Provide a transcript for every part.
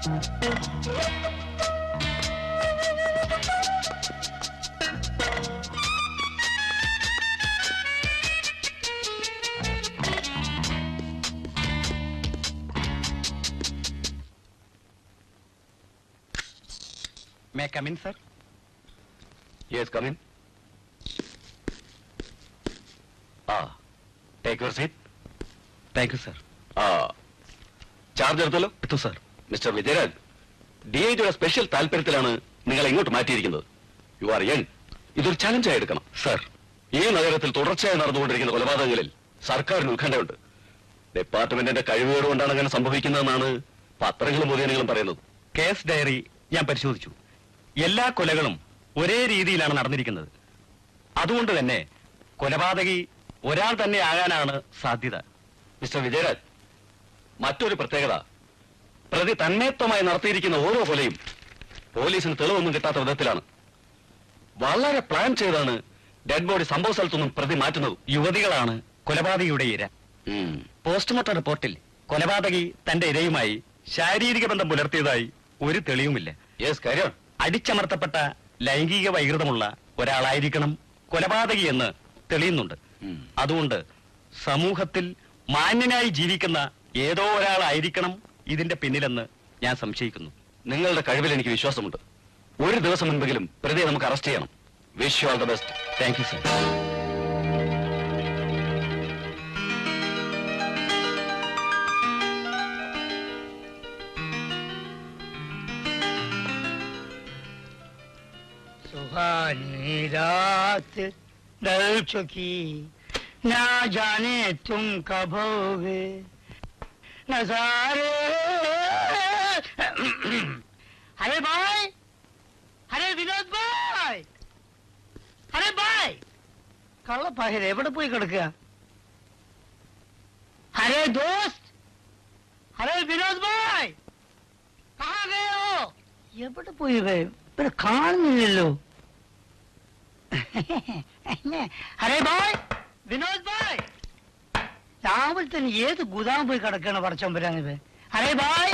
May I come in, sir? Yes, come in. Take your seat. Thank you, sir. Charge എടുത്തല്ലോ. എടുത്തു, sir. Mister Vijayaraj, DIGയുടെ special താല്പര്യത്തിലാണ് നിങ്ങളെ ഇങ്ങോട്ട് മാറ്റിയിരിക്കുന്നത്. You are young. ഇതൊരു ചലഞ്ചായി എടുക്കണം. സർ, ഈ നഗരത്തിൽ തുടർച്ചയായി നടന്നുകൊണ്ടിരിക്കുന്ന കൊലപാതകങ്ങളിൽ സർക്കാരിന് ഉത്കണ്ഠയുണ്ട്. ഡിപ്പാർട്ട്മെന്റിന്റെ കഴിവുകേട് കൊണ്ടാണ് അങ്ങനെ സംഭവിക്കുന്നതെന്നാണ് പത്രങ്ങളും പൊതുജനങ്ങളും പറയുന്നത്. കേസ് ഡയറി ഞാൻ പരിശോധിച്ചു. എല്ലാ കൊലകളും ഒരേ രീതിയിലാണ് നടന്നിരിക്കുന്നത്. അതുകൊണ്ട് തന്നെ കൊലപാതകി ഒരാൾ തന്നെ ആകാനാണ് സാധ്യത. മിസ്റ്റർ വിജയരാജ്, മറ്റൊരു പ്രത്യേകത, പ്രതി തന്മയത്വമായി നടത്തിയിരിക്കുന്ന ഓരോ കൊലയും പോലീസിന് തെളിവൊന്നും കിട്ടാത്ത വിധത്തിലാണ്. വളരെ പ്ലാൻ ചെയ്താണ് ഡെഡ് ബോഡി സംഭവ സ്ഥലത്തൊന്നും പ്രതി മാറ്റുന്നത്. യുവതികളാണ് കൊലപാതകിയുടെ ഇര. പോസ്റ്റ്മോർട്ടം റിപ്പോർട്ടിൽ കൊലപാതകി തന്റെ ഇരയുമായി ശാരീരിക ബന്ധം പുലർത്തിയതായി ഒരു തെളിവുമില്ല. അടിച്ചമർത്തപ്പെട്ട ലൈംഗിക വൈകൃതമുള്ള ഒരാളായിരിക്കണം കൊലപാതകി എന്ന് തെളിയുന്നുണ്ട്. അതുകൊണ്ട് സമൂഹത്തിൽ മാന്യനായി ജീവിക്കുന്ന ഏതോ ഒരാളായിരിക്കണം ഇതിന്റെ പിന്നിലെന്ന് ഞാൻ സംശയിക്കുന്നു. നിങ്ങളുടെ കഴിവിൽ എനിക്ക് വിശ്വാസമുണ്ട്. ഒരു ദിവസം മുൻപെങ്കിലും പ്രതിയെ നമുക്ക് അറസ്റ്റ് ചെയ്യണം. Wish you all the best. Thank you, sir. सुहानी रात डल चुकी, ना जाने तुम कब होगे नजारे। अरे भाई, अरे विनोद भाई, अरे भाई, कള്ള പഹരെ എവിടെ പോയി കിടക്കുക? अरे दोस्त, अरे विनोद भाई, कहाँ गए हो? എവിടെ പോയി ഇവിടെ കാണുന്നില്ലല്ലോ. അരേ ഭായ്, വിനോദ് ഭായ്, രാവിലെ തന്നെ ഏത് ഗുദാം പോയി കിടക്കാണ് പടച്ചോമ്പരാനിത്. അരേ ഭായ്,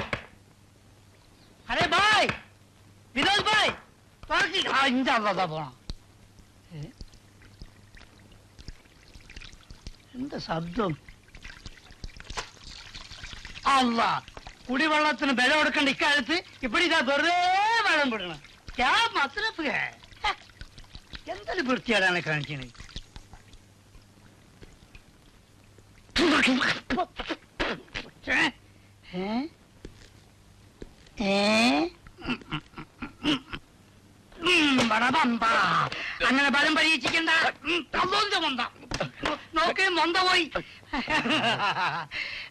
അരേ ഭായ്, വിനോദ് ഭായ്, ഇന്റെ അള്ളതാ പോണം. എന്താ ശബ്ദം? അല്ല, കുടിവെള്ളത്തിന് ബലം കൊടുക്കേണ്ട ഇക്കാലത്ത് ഇവിടെ ഇതാ വെറുതെ വെള്ളം വിടണം. എന്തൊരു വൃത്തിയാടാണ് കാണിക്കുന്നത്. അങ്ങനെ ബലം പരീക്ഷിക്കണ്ട. നോക്കേ മൊന്ത പോയി.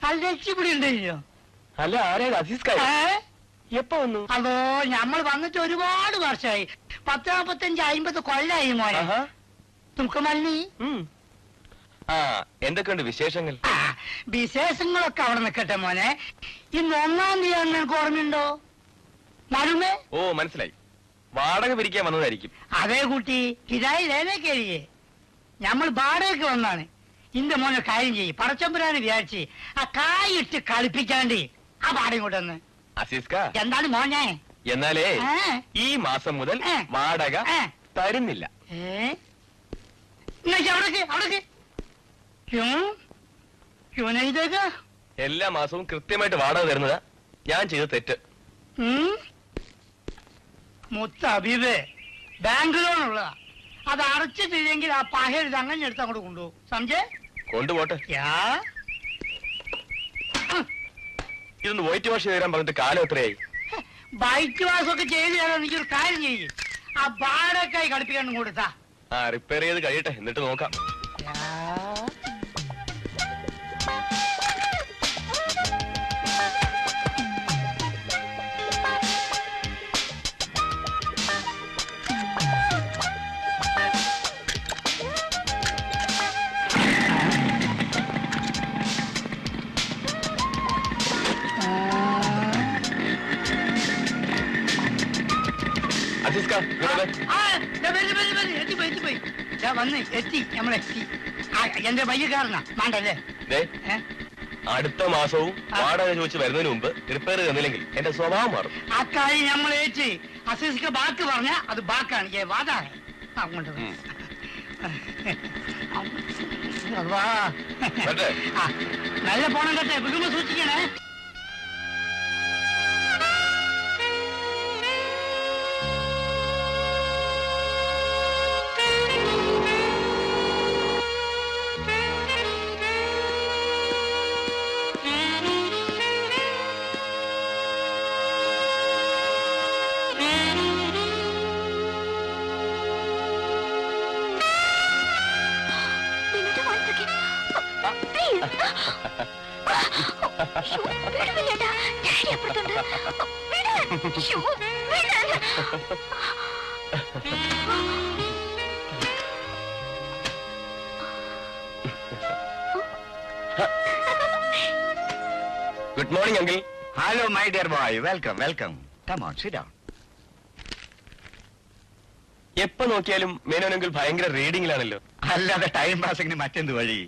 അത് രക്ഷപ്പെടി ഉണ്ടല്ലോ. അല്ല, ആരാ അസീസ്? എപ്പോ വന്നു? അതോ, നമ്മൾ വന്നിട്ട് ഒരുപാട് വർഷമായി. 40-45 കൊല്ലായി മോനെ. തുക്കമല്ലി, എന്തൊക്കെയുണ്ട് വിശേഷങ്ങൾ? വിശേഷങ്ങളൊക്കെ അവിടെ നിൽക്കട്ടെ മോനെ. ഇന്ന് 1-ാം തീയതി നിനക്ക് ഓർമ്മയുണ്ടോ? മരുമേ? ഓ, മനസ്സിലായി. വാടക പിരിക്കാൻ വന്നതായിരിക്കും. അതേ കുട്ടി, കിരായി ലേനേക്കേരിയേ. നമ്മൾ വാടകയ്ക്ക് വന്നാണ്. ഇന്റെ മോനെ കാര്യം ചെയ്യും. പടച്ചമ്പുരാന് വിചാരിച്ച് ആ കായിട്ട് കളിപ്പിക്കാണ്ട് ആ പാടം കൊണ്ടുവന്ന്. എന്താണ് മോനെ? എന്നാലേ ഈ മാസം മുതൽ വാടക തരുന്നില്ല. എല്ലാ മാസവും കൃത്യമായിട്ട് വാടക തരുന്നതാ ഞാൻ ചെയ്ത തെറ്റ്. മുത്ത അബീബേ, ബാങ്ക് ലോൺ ഉള്ളതാ. അത് അടച്ചിട്ടില്ലെങ്കിൽ ആ പഹര് അങ്ങനെ എടുത്ത് അങ്ങോട്ട് കൊണ്ടുപോകും. സംജയ് കൊണ്ടുപോട്ടെ. ഇതൊന്ന് വൈറ്റ് വാഷ് തരാൻ പറഞ്ഞിട്ട് കാലം എത്രയായി? വൈറ്റ് വാഷ് ഒക്കെ ചെയ്ത് തരാൻ എനിക്കൊരു കാര്യം ചെയ്യും. ആ ബാടക്കായി കളിപ്പിക്കാനും കൊടുത്താ. റിപ്പയർ ചെയ്ത് കഴിയട്ടെ, എന്നിട്ട് നോക്കാം. എത്തി നമ്മളെത്തി. എന്റെ വയ്യക്കാരനാ വേണ്ടല്ലേ? അടുത്ത മാസവും വാടക ചോദിച്ച് വരുന്നതിന് മുമ്പ് റിപ്പയർ തന്നില്ലെങ്കിൽ എന്റെ സ്വഭാവം മാറും. ആ കാര്യം നമ്മൾ ഏച്ച് അസീസ്ക്ക് ബാക്ക് പറഞ്ഞ അത് ബാക്കാണ് വാതാ അങ്ങോട്ട് വാ. വരട്ടെ? ആ, നല്ല പോണം കേട്ടെ, വിടുമ്പോ സൂക്ഷിക്കണേ. Good morning uncle. Hello my dear boy, welcome welcome. Come on, sit down. എപ്പോ നോക്കിയാലും മേനോൻ അങ്കിൾ ഭയങ്കര റീഡിങ്ങിലാണല്ലോ. അല്ലാതെ ടൈം പാസിങ്ങിന് മറ്റെന്ത് വഴി?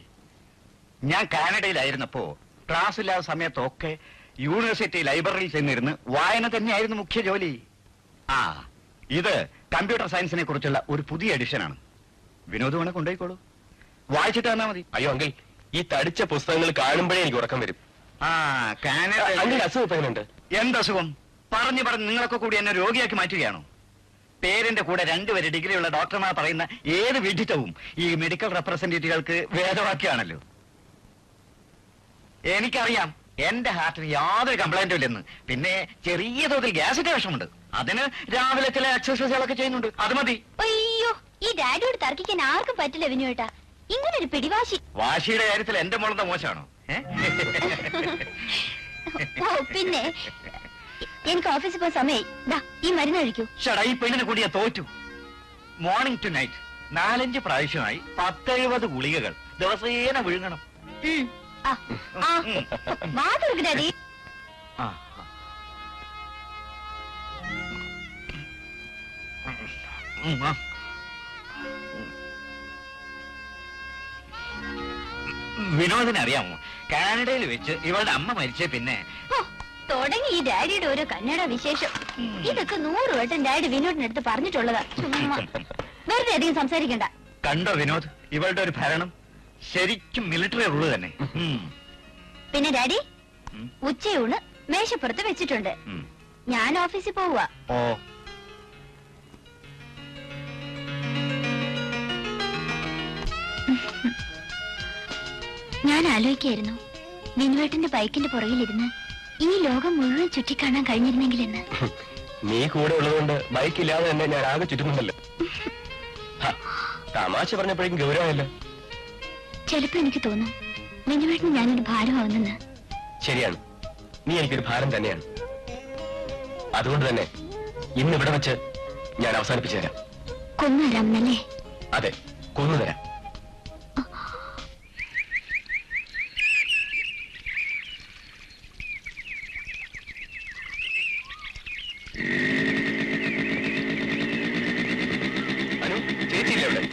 ഞാൻ കാനഡയിലായിരുന്നപ്പോ ക്ലാസ് ഇല്ലാത്ത സമയത്തൊക്കെ യൂണിവേഴ്സിറ്റി ലൈബ്രറിയിൽ ചെന്നിരുന്ന് വായന തന്നെയായിരുന്നു മുഖ്യ ജോലി. ആ, ഇത് കമ്പ്യൂട്ടർ സയൻസിനെ കുറിച്ചുള്ള ഒരു പുതിയ എഡിഷനാണ്. വിനോദ് വേണേ കൊണ്ടുപോയിക്കോളൂ, വായിച്ചിട്ട് തന്നാ മതി. അയ്യോ അങ്കിൾ, ഈ തടിച്ച പുസ്തകങ്ങൾ കാണുമ്പോഴേ എനിക്ക് ഉറക്കം വരും. ആ, കാനഡ അങ്കിൾ അസുഖപ്പെടുന്നുണ്ട്. എന്തസുഖം? പറഞ്ഞു പറഞ്ഞ് നിങ്ങളൊക്കെ കൂടി എന്നെ രോഗിയാക്കി മാറ്റുകയാണോ? പേരിന്റെ കൂടെ 2 വരെ ഡിഗ്രിയുള്ള ഡോക്ടർമാർ പറയുന്ന ഏത് വിഡിത്തവും ഈ മെഡിക്കൽ റെപ്രസെന്റേറ്റീവുകൾക്ക് വേദവാക്യാണല്ലോ. എനിക്കറിയാം എന്റെ ഹാർട്ടിന് യാതൊരു കംപ്ലൈന്റും ഇല്ലെന്ന്. പിന്നെ ചെറിയ തോതിൽ ഗ്യാസിന്റെ വിഷമുണ്ട്. അതിന് രാവിലെ ചില എക്സസൈസുകളൊക്കെ ചെയ്യുന്നുണ്ട്, അത് മതി. അയ്യോ, ഈ ഡാഡിയോട് തർക്കിക്കാൻ ആർക്കും പറ്റില്ല വിനുവേട്ടാ. ഇങ്ങനെ ഒരു പിടിവാശി. വാശിയുടെ കാര്യത്തിൽ എന്റെ മോളത്തെ മോശമാണോ? ഓ പിന്നെ എനിക്ക് ഓഫീസിൽ പോകാൻ സമയായി. ദാ ഈ മരുന്ന് കഴിക്കൂ. ഷടാ, ഈ പെണ്ണിനെ കൂടിയ തോറ്റു. മോർണിംഗ് ടു നൈറ്റ് 4-5 പ്രാവശ്യമായി 10-70 ഗുളികകൾ ദിവസേന വിഴുങ്ങണം. ആ, ആ, വാ തുറക്ക് ഡാഡി. ആ. വിനോദിനെ അറിയാമോ? കാനഡയിൽ വെച്ച് ഇവളുടെ അമ്മ മരിച്ചേ പിന്നെ ഓ, തുടങ്ങി ഈ ഡാഡിയുടെ ഓരോ കന്നഡ വിശേഷം. ഇതൊക്കെ 100 വട്ടം ഡാഡി വിനോദിനടുത്ത് പറഞ്ഞിട്ടുള്ളതാ. ചുമ്മാ വെറുതെ അധികം സംസാരിക്കണ്ട. കണ്ടോ വിനോദ്, ഇവളുടെ ഒരു ഭരണം ശരിക്കും മിലിറ്ററി റൂള് തന്നെ. പിന്നെ ഡാഡി, ഉച്ചയൂണ് മേശപ്പുറത്ത് വെച്ചിട്ടുണ്ട്. ഞാൻ ഓഫീസിൽ പോവുക. ഓ, ഞാൻ ആലോചിക്കായിരുന്നു വിനുവേട്ടന്റെ ബൈക്കിന്റെ പുറകിലിരുന്ന് ഈ ലോകം മുഴുവൻ ചുറ്റിക്കാണാൻ കഴിഞ്ഞിരുന്നെങ്കിലെന്ന്. നീ കൂടെ ഉള്ളതുകൊണ്ട് ബൈക്ക് ഇല്ലാതെ തന്നെ ഞാൻ ആകെ ചുറ്റുന്നുണ്ടല്ലോ. തമാശ പറഞ്ഞപ്പോഴേക്കും ഗൗരവമല്ല. ചിലപ്പോ എനിക്ക് തോന്നും വിനുവേട്ടന് ഞാനൊരു ഭാരമാവുന്നെന്ന്. ശരിയാണ്, നീ എനിക്കൊരു ഭാരം തന്നെയാണ്. അതുകൊണ്ട് തന്നെ ഇന്ന് ഇവിടെ വെച്ച് ഞാൻ അവസാനിപ്പിച്ചു തരാം. കൊന്നുതരാമെന്നല്ലേ? അതെ, കൊന്നുതരാം.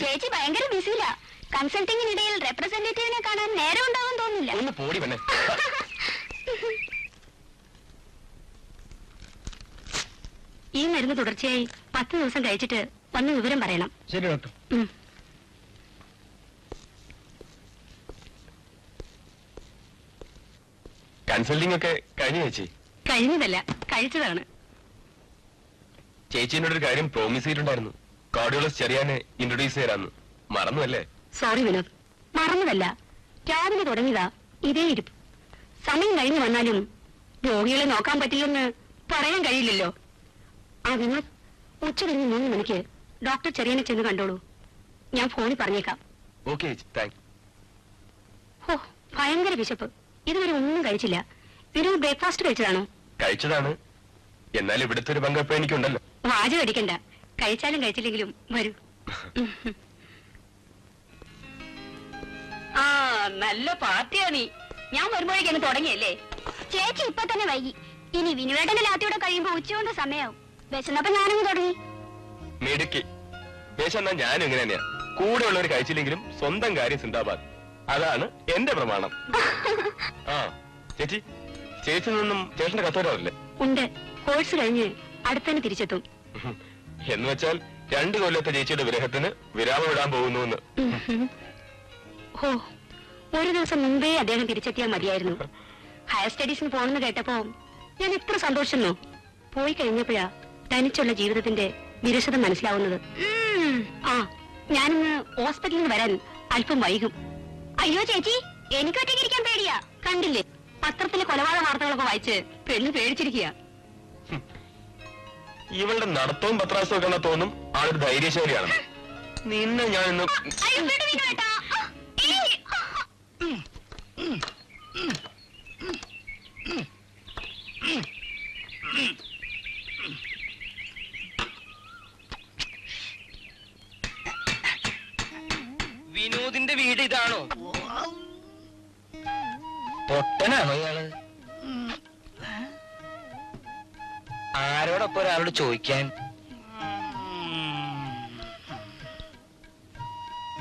ചേച്ചി ഭയങ്കര ബിസിയില്ല. കൺസൾട്ടിങ്ങിനിടയിൽ റെപ്രസെന്റേറ്റീവിനെ കാണാൻ നേരം ഉണ്ടാവും തോന്നില്ല. ഒന്ന് പോടി പെണ്ണെ. ഈ മരുന്ന് തുടർച്ചയായി 10 ദിവസം കഴിച്ചിട്ട് വന്ന് വിവരം പറയണം. ശരി ഡോക്ടർ. കൺസൾട്ടിംഗ് ഒക്കെ കഴിഞ്ഞു ചേച്ചി? കഴിഞ്ഞതല്ല, കഴിച്ചതാണ്. ചേച്ചിനോടൊരു കാര്യം പ്രോമിസ് ചെയ്തിട്ടുണ്ടായിരുന്നു. കാർഡിയോളജിസ്റ്റ് ചെറിയാനെ ഇൻട്രൊഡ്യൂസ് ചെയ്യാന്ന്. മറന്നു അല്ലേ? സോറി വിനോദ്, മറന്നതല്ല. രാവിലെ തുടങ്ങിയതാ ഇതേ ഇരിപ്പ്. സമയം കഴിഞ്ഞു വന്നാലും രോഗികളെ നോക്കാൻ പറ്റില്ലെന്ന് പറയാൻ കഴിയില്ലല്ലോ. ആ വിനോദ്, ഉച്ച കഴിഞ്ഞ് 3 മണിക്ക് ഡോക്ടർ ചെറിയനെ ചെന്ന് കണ്ടോളൂ. ഞാൻ ഫോണിൽ പറഞ്ഞേക്കാം. ഓക്കെ ചേച്ചി, താങ്ക്. ഓ, ഭയങ്കര വിശപ്പ്. ഇതുവരെ ഒന്നും കഴിച്ചില്ല. വിനോദ് ബ്രേക്ക്ഫാസ്റ്റ് കഴിച്ചതാണോ? കഴിച്ചതാണ്. എന്നാൽ ഇവിടുത്തെ ഒരു പങ്കപ്പ് എനിക്കുണ്ടല്ലോ. വാചകം അടിക്കണ്ട. കഴിച്ചാലും കഴിച്ചില്ലെങ്കിലും വരൂ. ആ, നല്ല പാർട്ടിയാ നീ. ഞാൻ വരുമ്പോഴേക്കാണ് തുടങ്ങിയല്ലേ? ചേച്ചി ഇപ്പൊ തന്നെ വൈകി. ഇനി വിനുവേട്ടന്റെ ലാത്തിയോടെ കഴിയുമ്പോ ഉച്ചകൊണ്ട് സമയാവും. വിശന്നപ്പോ ഞാനങ്ങ് തുടങ്ങി. മിടുക്കി. ദേശം എന്നാ ഞാനും ഇങ്ങനെ തന്നെയാ. കൂടെ ഉള്ളവർ കഴിച്ചില്ലെങ്കിലും സ്വന്തം കാര്യം സിന്ദാബാദ്. അതാണ് എന്റെ പ്രമാണം. ആ ചേച്ചി, ചേച്ചി നിന്നും ചേട്ടന്റെ കത്ത് വരാറില്ലേ? ഉണ്ട്. കോഴ്സ് കഴിഞ്ഞ് അടുത്തന്നെ തിരിച്ചെത്തും. എന്ന് വെച്ചാൽ 2 കൊല്ലത്തെ ചേച്ചിയുടെ വിരഹത്തിന് വിരാമം ഇടാൻ പോകുന്നു. ഓ, ഒരു ദിവസം മുമ്പേ അദ്ദേഹം തിരിച്ചെത്തിയാൽ മതിയായിരുന്നു. ഹയർ സ്റ്റഡീസിന് പോകണമെന്ന് കേട്ടപ്പോ ഞാൻ എത്ര സന്തോഷിച്ചു. പോയി കഴിഞ്ഞപ്പോഴാ തനിച്ചുള്ള ജീവിതത്തിന്റെ വിരസത മനസ്സിലാവുന്നത്. ആ, ഞാനിന്ന് ഹോസ്പിറ്റലിൽ നിന്ന് വരാൻ അല്പം വൈകും. അയ്യോ ചേച്ചി, എനിക്ക് ഒറ്റയ്ക്ക് ഇരിക്കാൻ പേടിയാ. കണ്ടില്ലേ, പത്രത്തിലെ കൊലപാതക വാർത്തകളൊക്കെ വായിച്ച് പെണ്ണ് പേടിച്ചിരിക്കുക. ഇവളുടെ നടത്തവും പത്രാസവും ഒക്കെ തോന്നും ആളൊരു ധൈര്യശാലിയാണ്. നിന്നെ ഞാൻ ഇന്ന് വിനോദിന്റെ വീട് ഇതാണോ? പൊട്ടനാണോ ഇയാള്? ആരോടൊപ്പം ഒരാളോട് ചോദിക്കാൻ?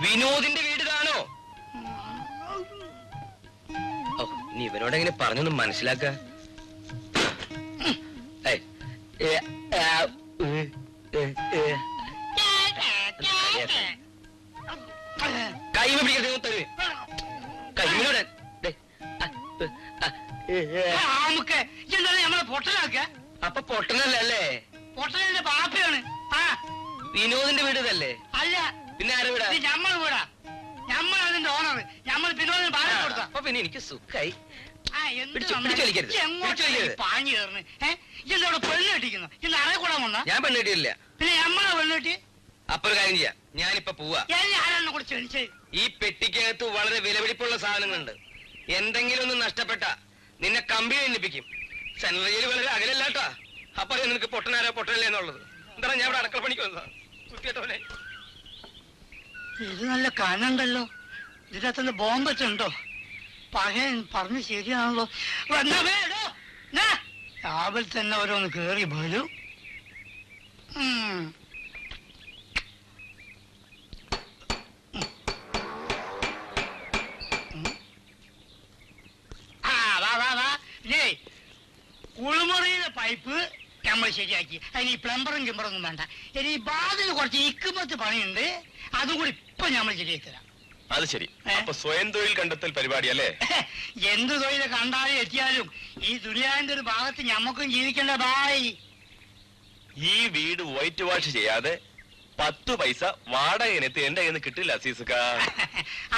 വിനോദിന്റെ വീട് ഇതാണോ? ഓ, നീ ഇവനോട് എങ്ങനെ പറഞ്ഞൊന്നും മനസ്സിലാക്ക. കൈമ പിടിക്കരുത്, തരുവേ കൈമിനോട്. നമ്മളെ പൊട്ടനാക്ക. അപ്പൊ പൊട്ടനല്ലേ? പൊട്ടനന്റെ പാപ്പയാണ്. ആ, വിനോദിന്റെ വീട് ഇതല്ലേ? അല്ല, പിന്നെ ആരെ വീടാ? ഇത് ഞമ്മള് വീടാ. ഞമ്മൾ അതിന്റെ ഓണർ. ഞമ്മൾ വിനോദിന് പാലം കൊടുത്ത. അപ്പൊ പിന്നെ എനിക്ക് സുഖായി. പിടിച്ചു വലിക്കരുത്. പാഞ്ഞു കയറുന്നു. ഇതെവിടെ പെണ്ണ് കെട്ടിക്കുന്നു? ഇന്ന് അറേ കൂടാൻ വന്ന? ഞാൻ പെണ്ണ് കെട്ടിയില്ല. പിന്നെ ഞമ്മളെ പെണ്ണ് കെട്ടി. അപ്പൊ ഒരു കാര്യം ചെയ്യാം, ഞാനിപ്പോ പോവാ. ആരാണ് കൂടെ ക്ഷണിച്ചത്? ഈ പെട്ടിക്കകത്ത് വളരെ വിലപിടിപ്പുള്ള സാധനങ്ങളുണ്ട്. എന്തെങ്കിലും ഒന്ന് നഷ്ടപ്പെട്ട നിന്നെ കമ്പി എണ്ണിപ്പിക്കും. സെൻട്രൽ ജയിൽ വളരെ അകലല്ലാട്ടാ. അപ്പൊ അറിയാം നിനക്ക് പൊട്ടനാരോ പൊട്ടനല്ലേ എന്നുള്ളത്. എന്താ ഞാൻ ഇവിടെ അടക്കള പണിക്ക് വന്നതാ. കുത്തിയേട്ടവനെ. ഇത് നല്ല കനുണ്ടല്ലോ. ഇതിനകത്ത് ബോംബ് വെച്ചുണ്ടോ? പകൻ പറഞ്ഞ് ശരിയാണല്ലോ. രാവിലെ തന്നെ ഓരോന്ന് കേറി വരും. കുളിമുറിയിലെ പൈപ്പ് നമ്മൾ ശരിയാക്കി. അതിന് ഈ പ്ലംബറും കിമ്പറൊന്നും വേണ്ട. ഇനി ഈ ബാതിൽ കുറച്ച് ഇക്കുമത്ത് പണിയുണ്ട്. അതും കൂടി ഇപ്പൊ നമ്മൾ ശരിയാക്കി തരാം. അത് ശരി. അപ്പൊ സ്വയം തൊഴിൽ കണ്ടെത്തൽ പരിപാടി അല്ലേ? എന്ത് തൊഴിൽ കണ്ടാലും എത്തിയാലും ഈ ദുനിയാവിന്റെ ഒരു ഭാഗത്ത് ഞമ്മക്കും ജീവിക്കണ്ട ബായ്. ഈ വീട് വൈറ്റ് വാഷ് ചെയ്യാതെ 10 പൈസ വാടക ഇനത്ത് എന്റെ കയ്യിൽ നിന്ന് കിട്ടില്ല അസീസുക്ക.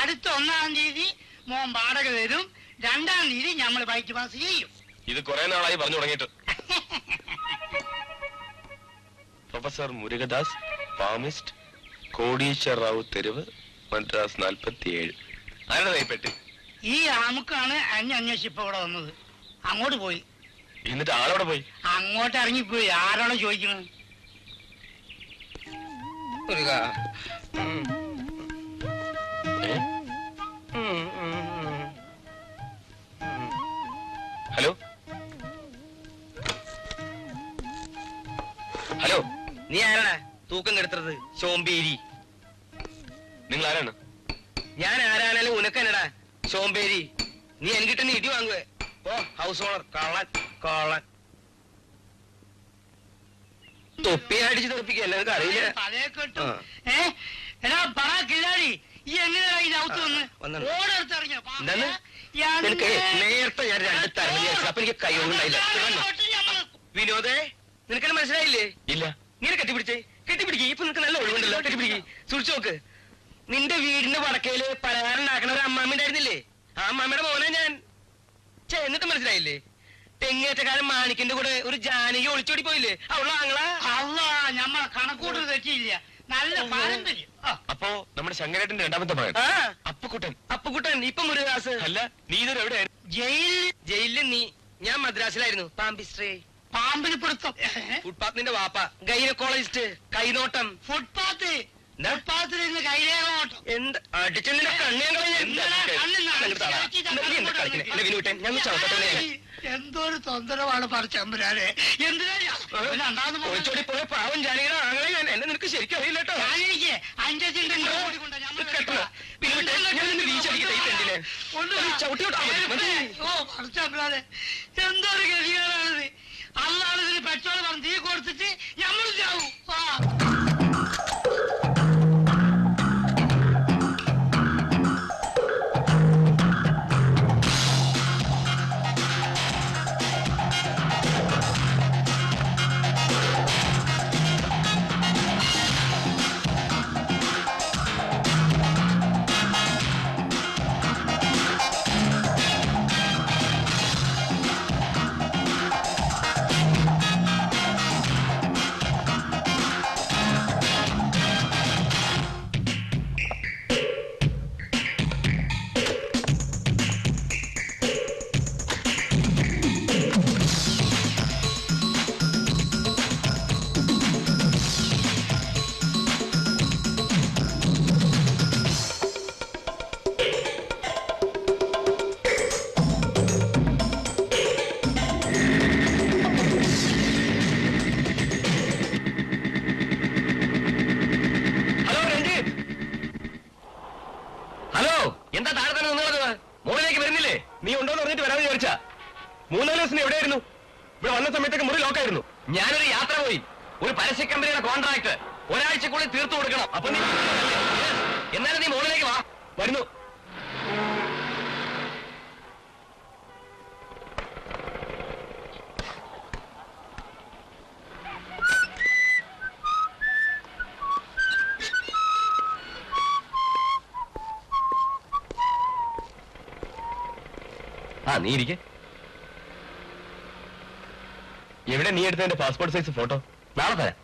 അടുത്ത 1-ാം തീയതി മോൻ വാടക തരും. 2-ാം തീയതി ഞമ്മൾ വൈറ്റ് വാഷ് ചെയ്യും. ഇത് കുറെ നാളായി പറഞ്ഞു തുടങ്ങിയിട്ട്. പ്രൊഫസർ മുരുകദാസ്, ഫാമിസ്റ്റ്, കോടീശ്വർ റാവു തെരുവ്, മദ്രാസ് 47. ആരുടെ പെട്ടി? ഈ ആമുക്കാണ് അന്വേഷിപ്പ് ഇവിടെ വന്നത്. അങ്ങോട്ട് പോയി. എന്നിട്ട് ആളവിടെ പോയി? അങ്ങോട്ട് ഇറങ്ങിപ്പോയി. ആരാണോ ചോദിക്കുന്നത്? ഹലോ ഹലോ, നീ ആരാടാ തൂക്കം കെടുത്തത്? ശോമ്പേരി. നിങ്ങൾ ആരാണ്? ഞാൻ ആരാണേലും ഉനക്കനടാ ശോമ്പേരി. നീ എനിക്കിട്ട് ഇടി വാങ്ങുവേ. ഓ, ഹൗസ് ഓണർ കള്ളൻ കള്ളൻ. തൊപ്പി അടിച്ച് തെറിപ്പിക്കുക, എല്ലാവർക്കും അറിയില്ല. തലയെ കെട്ടും. എടാ പറ കില്ലാടി, ഈ എങ്ങനെയാ ഈ ഔത്ത് വന്ന് ഓടെടുത്ത് ഇറങ്ങിയോ? എന്താണ്? നിനക്ക് നേരത്തെ ഞാൻ 2 തരം വിചാരിച്ചു. അപ്പൊ എനിക്ക് കൈ ഉണ്ടായില്ല. വിനോദേ, നിനക്കെന്നെ മനസ്സിലായില്ലേ? ഇല്ല. നീനെ കെട്ടിപ്പിടിച്ചേ, കെട്ടിപ്പിടിക്ക്. ഇപ്പൊ നിനക്ക് നല്ല ഒഴിവുണ്ടല്ലോ, കെട്ടിപ്പിടിക്ക്. സൂക്ഷിച്ചു നോക്ക്. നിന്റെ വീടിന്റെ വടക്കയില് പലഹാരം ഉണ്ടാക്കണ ഒരു അമ്മാമ്മ ഉണ്ടായിരുന്നില്ലേ? ആ അമ്മാമ്മയുടെ മോനെ ഞാൻ. എന്നിട്ട് മനസ്സിലായില്ലേ? തെങ്ങേറ്റക്കാരൻ മാണിക്കിന്റെ കൂടെ ഒരു ജാനകി ഒളിച്ചോടി പോയില്ലേ? അവളോ ആങ്ങളാ? ഞമ്മളെ കണക്കൂട്ട് തെറ്റിയില്ല. നല്ല പാരമ്പര്യം. അപ്പോ നമ്മുടെ ശങ്കരേട്ടന്റെ 2ാമത്തെ മകൻ അപ്പുക്കുട്ടൻ. അപ്പുക്കുട്ടൻ ഇപ്പൊ മുരുദാസ്. അല്ല, നീ ഇതൊരു എവിടെയായിരുന്നു? ജയിലില് നീ. ഞാൻ മദ്രാസിലായിരുന്നു. പാമ്പിസ്ട്രേ. പാമ്പിന് പിടുത്തം. ഫുട്പാത്തിന്റെ വാപ്പ, ഗൈനക്കോളജിസ്റ്റ്, കൈനോട്ടം. ഫുട്പാത്ത് ഫുട്പാത്തിൽ നിന്ന് കൈരേഖ ഓട്ടം എന്താ അടിച്ചെന്നിന്റെ കണ്ണിയാൻ ഞാൻ ചവിട്ടത്തന്നെ എന്തൊരു തൊന്തരവാണ് പറച്ചമ്പുരാനെ എന്തിനാ രണ്ടാമത് ഒളിച്ചോടി പോയ പാവം ജാനകിയുടെ ആങ്ങളെ ഞാൻ എന്നെ നിനക്ക് ശരിക്കും അറിയില്ല കേട്ടോ ഞാനെനിക്ക് അഞ്ചിന്റെ ഓ പറച്ചമ്പുരാനെ എന്തൊരു ഗതികേടാണിത് അന്നാണ് ഇതിന് പെട്രോൾ പറഞ്ഞ് തീ കൊടുത്തിട്ട് നമ്മൾ ചാവും എന്താ താഴെ തന്നെ നിന്നത് മുകളിലേക്ക് വരുന്നില്ലേ? നീ ഉണ്ടോന്ന് പറഞ്ഞിട്ട് വരാമെന്ന് വിചാരിച്ചാ. 3-4 ദിവസം എവിടെയായിരുന്നു? ഇവിടെ വന്ന സമയത്തൊക്കെ മുറി ലോക്കായിരുന്നു. ഞാനൊരു യാത്ര പോയി. ഒരു പരസ്യ കമ്പനിയുടെ കോൺട്രാക്ട് ഒരാഴ്ചക്കുള്ളിൽ തീർത്തു കൊടുക്കണം. അപ്പൊ നീ എന്നാലും നീ മുകളിലേക്ക് വാ. വരുന്നു. നീ ഇരിക്കെ. എവിടെ നീ എടുത്ത എന്റെ പാസ്പോർട്ട് സൈസ് ഫോട്ടോ? നാളെ തരാം.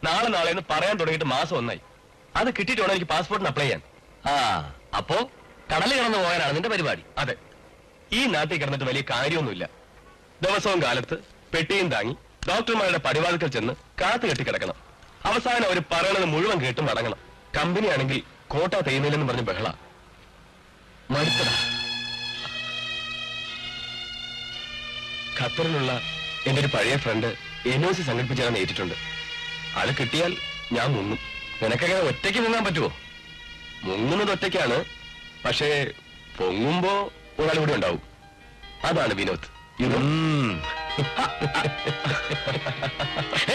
നാളെ എന്ന് പറയാൻ തുടങ്ങിയിട്ട് മാസം 1 ആയി. അത് കിട്ടിയിട്ട് വേണം എനിക്ക് പാസ്പോർട്ടിന് അപ്ലൈ ചെയ്യാൻ. അപ്പോ കടല് കിടന്നു പോകാനാണ് നിന്റെ പരിപാടി? അതെ. ഈ നാട്ടിൽ കിടന്നിട്ട് വലിയ കാര്യമൊന്നുമില്ല. ദിവസവും കാലത്ത് പെട്ടിയും താങ്ങി ഡോക്ടർമാരുടെ പടിവാതിക്കൽ ചെന്ന് കാത്തു കെട്ടി കിടക്കണം. അവസാനം അവർ പറയണത് മുഴുവൻ കേട്ടും മടങ്ങണം. കമ്പനി ആണെങ്കിൽ കോട്ട തേയുന്നില്ലെന്ന് പറഞ്ഞ് ബഹള. മടുത്തടാ. ഖത്തറിലുള്ള എന്റെ ഒരു പഴയ ഫ്രണ്ട് NOC സംഘടിപ്പിച്ചാണ് ഏറ്റിട്ടുണ്ട്. അത് കിട്ടിയാൽ ഞാൻ മുങ്ങും. നിനക്കങ്ങനെ ഒറ്റയ്ക്ക് മുങ്ങാൻ പറ്റുമോ? മുങ്ങുന്നത് ഒറ്റയ്ക്കാണ്, പക്ഷേ പൊങ്ങുമ്പോ ഒരാൾ കൂടി ഉണ്ടാവും. അതാണ് വിനോദ്.